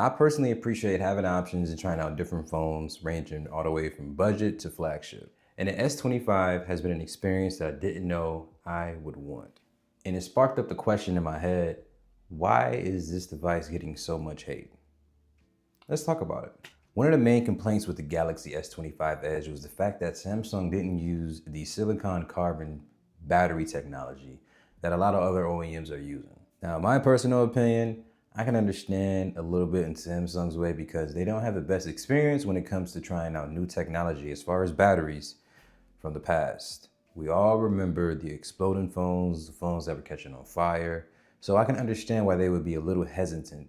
I personally appreciate having options and trying out different phones ranging all the way from budget to flagship. And the S25 has been an experience that I didn't know I would want. And it sparked up the question in my head, why is this device getting so much hate? Let's talk about it. One of the main complaints with the Galaxy S25 Edge was the fact that Samsung didn't use the silicon carbon battery technology that a lot of other OEMs are using. Now, in my personal opinion, I can understand a little bit in Samsung's way because they don't have the best experience when it comes to trying out new technology as far as batteries from the past. We all remember the exploding phones, the phones that were catching on fire. So I can understand why they would be a little hesitant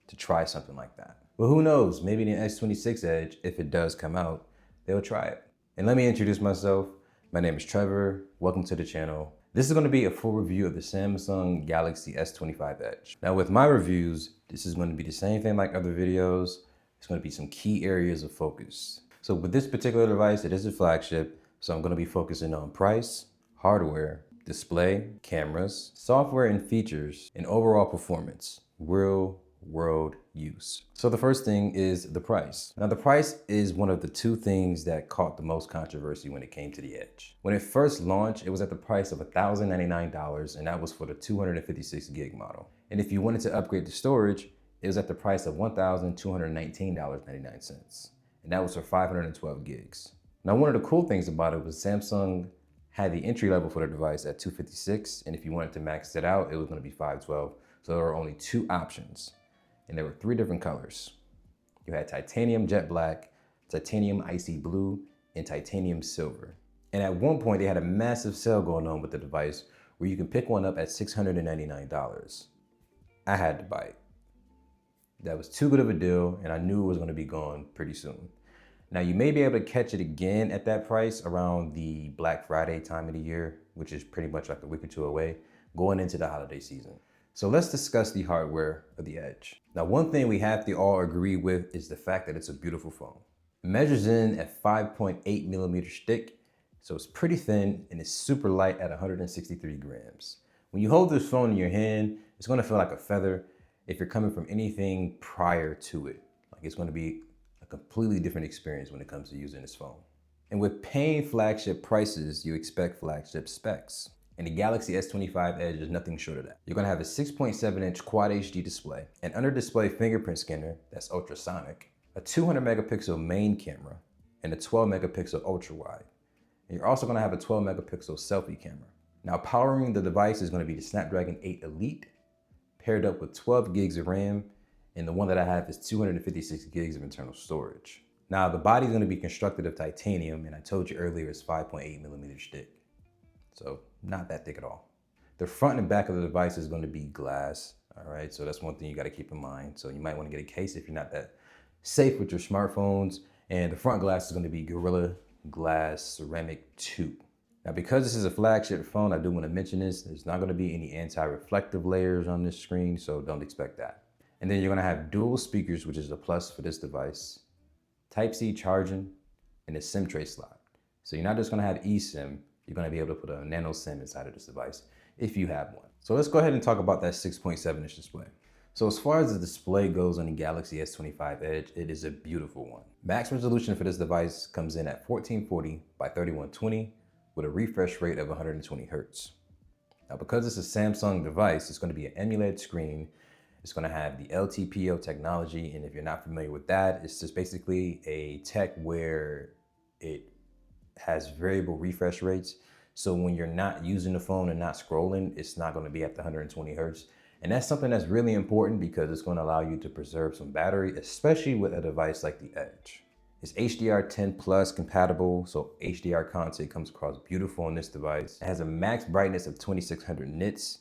to try something like that. But who knows, maybe the S26 Edge, if it does come out, they'll try it. And let me introduce myself. My name is Trevor. Welcome to the channel. This is going to be a full review of the Samsung Galaxy S25 Edge. Now with my reviews, this is going to be the same thing like other videos. It's going to be some key areas of focus. So with this particular device, it is a flagship. So I'm going to be focusing on price, hardware, display, cameras, software and features, and overall performance, real world use. So the first thing is the price. Now the price is one of the two things that caught the most controversy when it came to the Edge. When it first launched, it was at the price of $1,099, and that was for the 256 gig model. And if you wanted to upgrade the storage, it was at the price of $1,219.99. And that was for 512 gigs. Now one of the cool things about it was Samsung had the entry level for the device at 256, and if you wanted to max it out, it was going to be 512. So there were only two options. And there were three different colors. You had titanium jet black, titanium icy blue, and titanium silver. And at one point they had a massive sale going on with the device where you can pick one up at $699. I had to buy it. That was too good of a deal, and I knew it was gonna be gone pretty soon. Now you may be able to catch it again at that price around the Black Friday time of the year, which is pretty much like a week or two away, going into the holiday season. So let's discuss the hardware of the Edge. Now, one thing we have to all agree with is the fact that it's a beautiful phone. It measures in at 5.8 millimeters thick, so it's pretty thin and it's super light at 163 grams. When you hold this phone in your hand, it's gonna feel like a feather if you're coming from anything prior to it. Like it's gonna be a completely different experience when it comes to using this phone. And with paying flagship prices, you expect flagship specs. And the Galaxy S25 Edge is nothing short of that. You're gonna have a 6.7-inch Quad HD display, an under-display fingerprint scanner that's ultrasonic, a 200 megapixel main camera, and a 12 megapixel ultra wide. And you're also gonna have a 12 megapixel selfie camera. Now powering the device is gonna be the Snapdragon 8 Elite, paired up with 12 gigs of RAM, and the one that I have is 256 gigs of internal storage. Now the body is gonna be constructed of titanium, and I told you earlier it's 5.8 millimeters thick. So not that thick at all. The front and back of the device is going to be glass, all right? So that's one thing you got to keep in mind. So you might want to get a case if you're not that safe with your smartphones. And the front glass is going to be Gorilla Glass Ceramic 2. Now, because this is a flagship phone, I do want to mention this. There's not going to be any anti-reflective layers on this screen, so don't expect that. And then you're going to have dual speakers, which is a plus for this device, Type-C charging, and a SIM tray slot. So you're not just going to have eSIM. You're gonna be able to put a nano SIM inside of this device if you have one. So let's go ahead and talk about that 6.7-inch display. So as far as the display goes on the Galaxy S25 Edge, it is a beautiful one. Max resolution for this device comes in at 1440 by 3120 with a refresh rate of 120 Hertz. Now because it's a Samsung device, it's gonna be an AMOLED screen. It's gonna have the LTPO technology, and if you're not familiar with that, it's just basically a tech where it has variable refresh rates. So when you're not using the phone and not scrolling, it's not going to be at the 120 Hertz. And that's something that's really important because it's going to allow you to preserve some battery, especially with a device like the Edge. It's HDR10 Plus compatible, so HDR content comes across beautiful on this device. It has a max brightness of 2600 nits,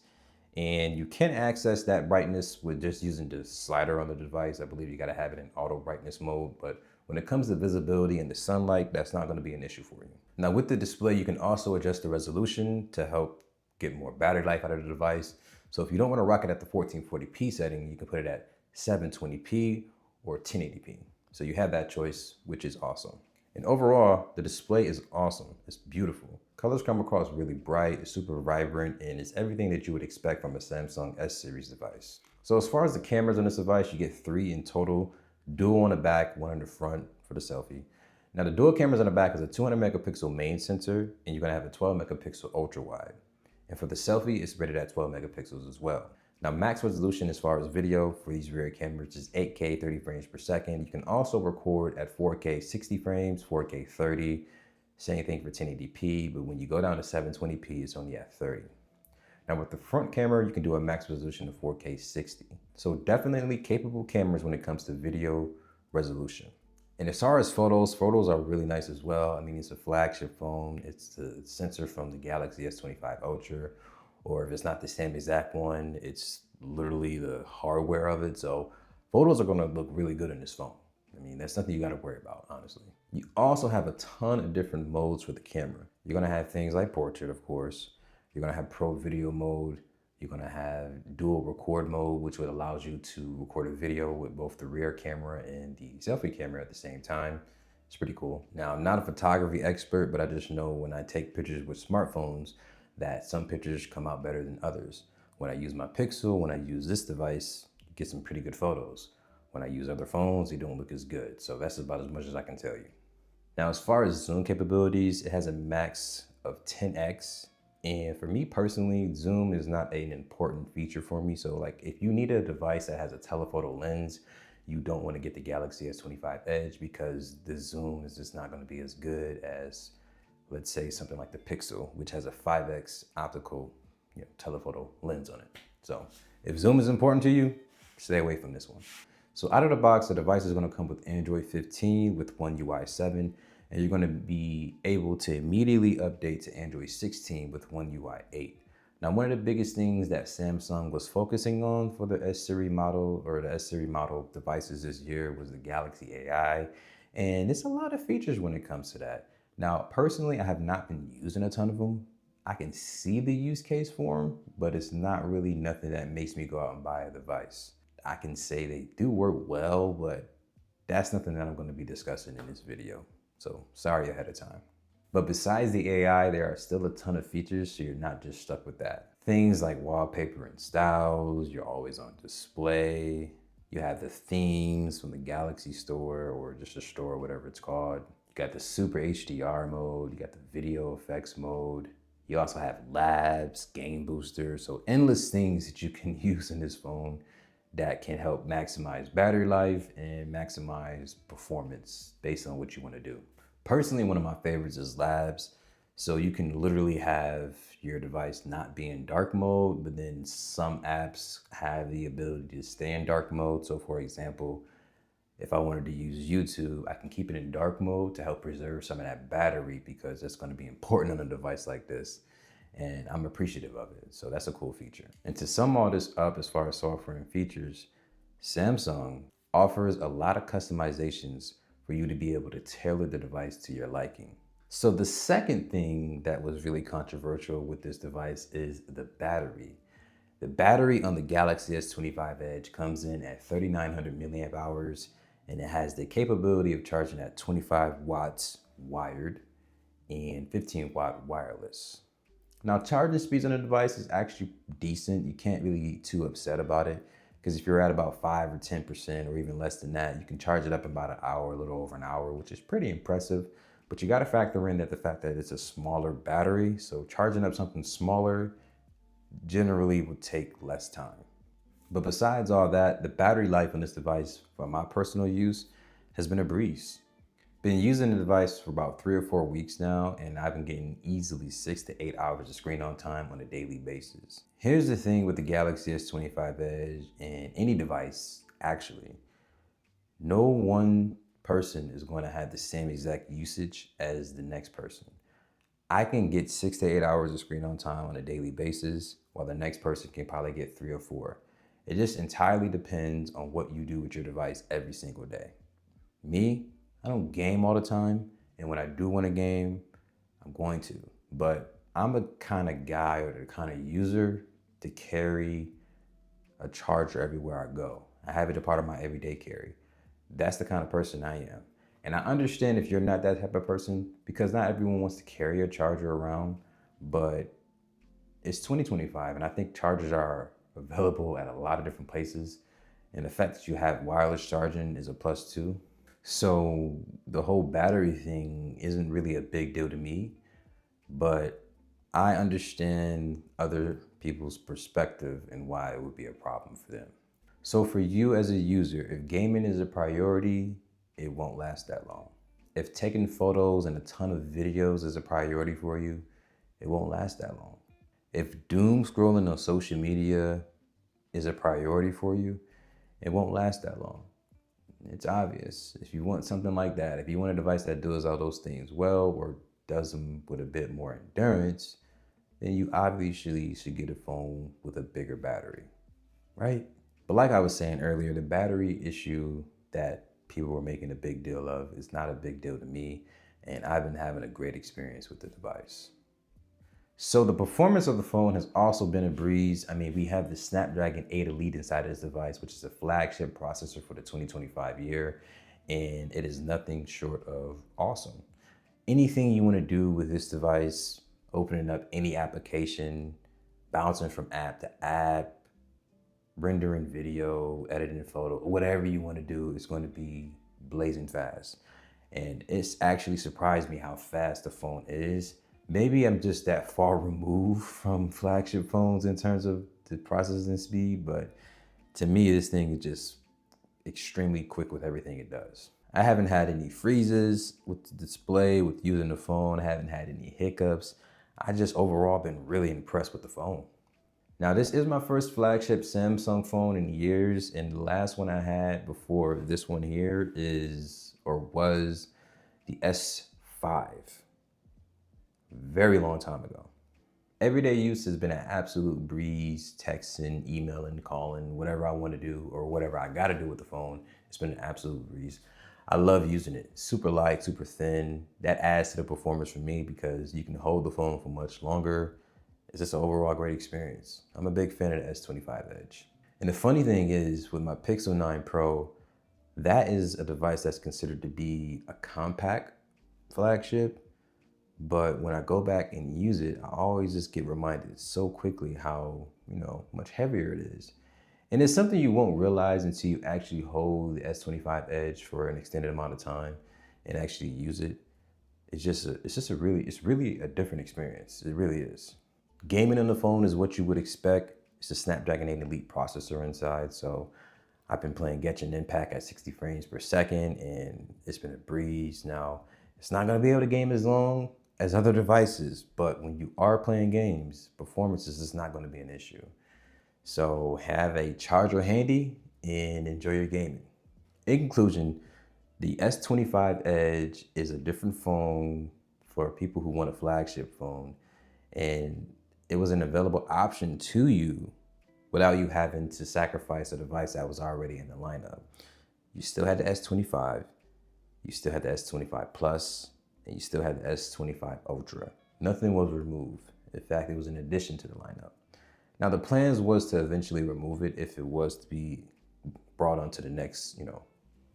and you can access that brightness with just using the slider on the device. I believe you got to have it in auto brightness mode, but when it comes to visibility and the sunlight, that's not going to be an issue for you. Now with the display, you can also adjust the resolution to help get more battery life out of the device. So if you don't want to rock it at the 1440p setting, you can put it at 720p or 1080p. So you have that choice, which is awesome. And overall, the display is awesome. It's beautiful. Colors come across really bright, it's super vibrant, and it's everything that you would expect from a Samsung S series device. So as far as the cameras on this device, you get 3 in total, dual on the back, 1 in the front for the selfie. Now the dual cameras on the back is a 200 megapixel main sensor, and you're gonna have a 12 megapixel ultra wide. And for the selfie, it's rated at 12 megapixels as well. Now max resolution as far as video for these rear cameras is 8K 30 frames per second. You can also record at 4K 60 frames, 4K 30, same thing for 1080p, but when you go down to 720p, it's only at 30. Now with the front camera, you can do a max resolution of 4K 60. So definitely capable cameras when it comes to video resolution. And as far as photos are really nice as well. I mean, it's a flagship phone. It's the sensor from the Galaxy S25 Ultra, or if it's not the same exact one, it's literally the hardware of it. So photos are gonna look really good in this phone. I mean, that's nothing you gotta worry about, honestly. You also have a ton of different modes for the camera. You're gonna have things like portrait, of course. You're gonna have pro video mode. You're gonna have dual record mode, which would allows you to record a video with both the rear camera and the selfie camera at the same time. It's pretty cool. Now, I'm not a photography expert, but I just know when I take pictures with smartphones that some pictures come out better than others. When I use my Pixel, when I use this device, you get some pretty good photos. When I use other phones, they don't look as good. So that's about as much as I can tell you. Now, as far as zoom capabilities, it has a max of 10x. And for me personally, zoom is not an important feature for me. So like if you need a device that has a telephoto lens, you don't want to get the Galaxy S25 Edge because the zoom is just not going to be as good as, let's say, something like the Pixel, which has a 5x optical, telephoto lens on it. So if zoom is important to you, stay away from this one. So out of the box, the device is going to come with Android 15 with One UI 7. And you're going to be able to immediately update to Android 16 with One UI 8. Now, one of the biggest things that Samsung was focusing on for the S series model or the S series model devices this year was the Galaxy AI. And it's a lot of features when it comes to that. Now, personally, I have not been using a ton of them. I can see the use case for them, but it's not really nothing that makes me go out and buy a device. I can say they do work well, but that's nothing that I'm going to be discussing in this video. So sorry ahead of time. But besides the AI, there are still a ton of features, so you're not just stuck with that. Things like wallpaper and styles, you're always on display. You have the themes from the Galaxy store or just a store, whatever it's called. You got the super HDR mode, you got the video effects mode. You also have labs, game boosters, so endless things that you can use in this phone that can help maximize battery life and maximize performance based on what you want to do. Personally, one of my favorites is labs. So you can literally have your device not be in dark mode, but then some apps have the ability to stay in dark mode. So for example, if I wanted to use YouTube, I can keep it in dark mode to help preserve some of that battery because that's going to be important on a device like this. And I'm appreciative of it. So that's a cool feature. And to sum all this up as far as software and features, Samsung offers a lot of customizations for you to be able to tailor the device to your liking. So the second thing that was really controversial with this device is the battery. The battery on the Galaxy S25 Edge comes in at 3,900 milliamp hours, and it has the capability of charging at 25 watts wired and 15 watt wireless. Now, charging speeds on the device is actually decent. You can't really get too upset about it because if you're at about 5 or 10% or even less than that, you can charge it up in about an hour, a little over an hour, which is pretty impressive. But you got to factor in that the fact that it's a smaller battery. So charging up something smaller generally would take less time. But besides all that, the battery life on this device for my personal use has been a breeze. Been using the device for about 3 or 4 weeks now, and I've been getting easily 6 to 8 hours of screen on time on a daily basis. Here's the thing with the Galaxy S25 Edge and any device, actually. No one person is going to have the same exact usage as the next person. I can get 6 to 8 hours of screen on time on a daily basis, while the next person can probably get 3 or 4. It just entirely depends on what you do with your device every single day. Me, I don't game all the time, and when I do want to game, I'm going to. But I'm a kind of guy or the kind of user to carry a charger everywhere I go. I have it a part of my everyday carry. That's the kind of person I am. And I understand if you're not that type of person, because not everyone wants to carry a charger around, but it's 2025, and I think chargers are available at a lot of different places. And the fact that you have wireless charging is a plus too. So the whole battery thing isn't really a big deal to me, but I understand other people's perspective and why it would be a problem for them. So for you as a user, if gaming is a priority, it won't last that long. If taking photos and a ton of videos is a priority for you, it won't last that long. If doom scrolling on social media is a priority for you, it won't last that long. It's obvious. If you want something like that, if you want a device that does all those things well or does them with a bit more endurance, then you obviously should get a phone with a bigger battery, right? But like I was saying earlier, the battery issue that people were making a big deal of is not a big deal to me, and I've been having a great experience with the device. So the performance of the phone has also been a breeze. I mean, we have the Snapdragon 8 Elite inside of this device, which is a flagship processor for the 2025 year, and it is nothing short of awesome. Anything you want to do with this device, opening up any application, bouncing from app to app, rendering video, editing photo, whatever you want to do, is going to be blazing fast. And it's actually surprised me how fast the phone is. Maybe I'm just that far removed from flagship phones in terms of the processing speed, but to me, this thing is just extremely quick with everything it does. I haven't had any freezes with the display, with using the phone. I haven't had any hiccups. I just overall been really impressed with the phone. Now, this is my first flagship Samsung phone in years, and the last one I had before this one here was the S5. Very long time ago. Everyday use has been an absolute breeze, texting, emailing, calling, whatever I want to do or whatever I got to do with the phone. It's been an absolute breeze. I love using it. Super light, super thin. That adds to the performance for me because you can hold the phone for much longer. It's just an overall great experience. I'm a big fan of the S25 Edge. And the funny thing is, with my Pixel 9 Pro, that is a device that's considered to be a compact flagship. But when I go back and use it, I always just get reminded so quickly how, much heavier it is. And it's something you won't realize until you actually hold the S25 Edge for an extended amount of time and actually use it. It's really a different experience. It really is. Gaming on the phone is what you would expect. It's a Snapdragon 8 Elite processor inside, so I've been playing Genshin Impact at 60 frames per second, and it's been a breeze. Now, it's not gonna be able to game as long as other devices, but when you are playing games, performance is just not gonna be an issue. So have a charger handy and enjoy your gaming. In conclusion, the S25 Edge is a different phone for people who want a flagship phone, and it was an available option to you without you having to sacrifice a device that was already in the lineup. You still had the S25, you still had the S25 Plus, and you still had the S25 Ultra. Nothing was removed. In fact, it was an addition to the lineup. Now, the plans was to eventually remove it if it was to be brought onto the next,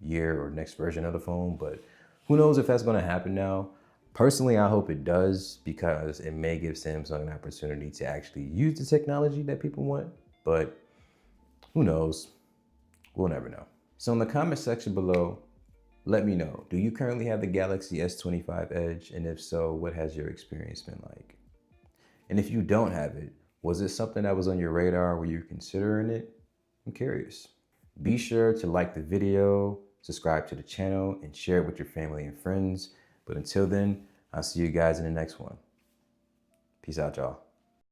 year or next version of the phone, but who knows if that's gonna happen now. Personally, I hope it does because it may give Samsung an opportunity to actually use the technology that people want, but who knows? We'll never know. So in the comment section below, let me know, do you currently have the Galaxy S25 Edge? And if so, what has your experience been like? And if you don't have it, was it something that was on your radar? Were you considering it? I'm curious. Be sure to like the video, subscribe to the channel, and share it with your family and friends. But until then, I'll see you guys in the next one. Peace out, y'all.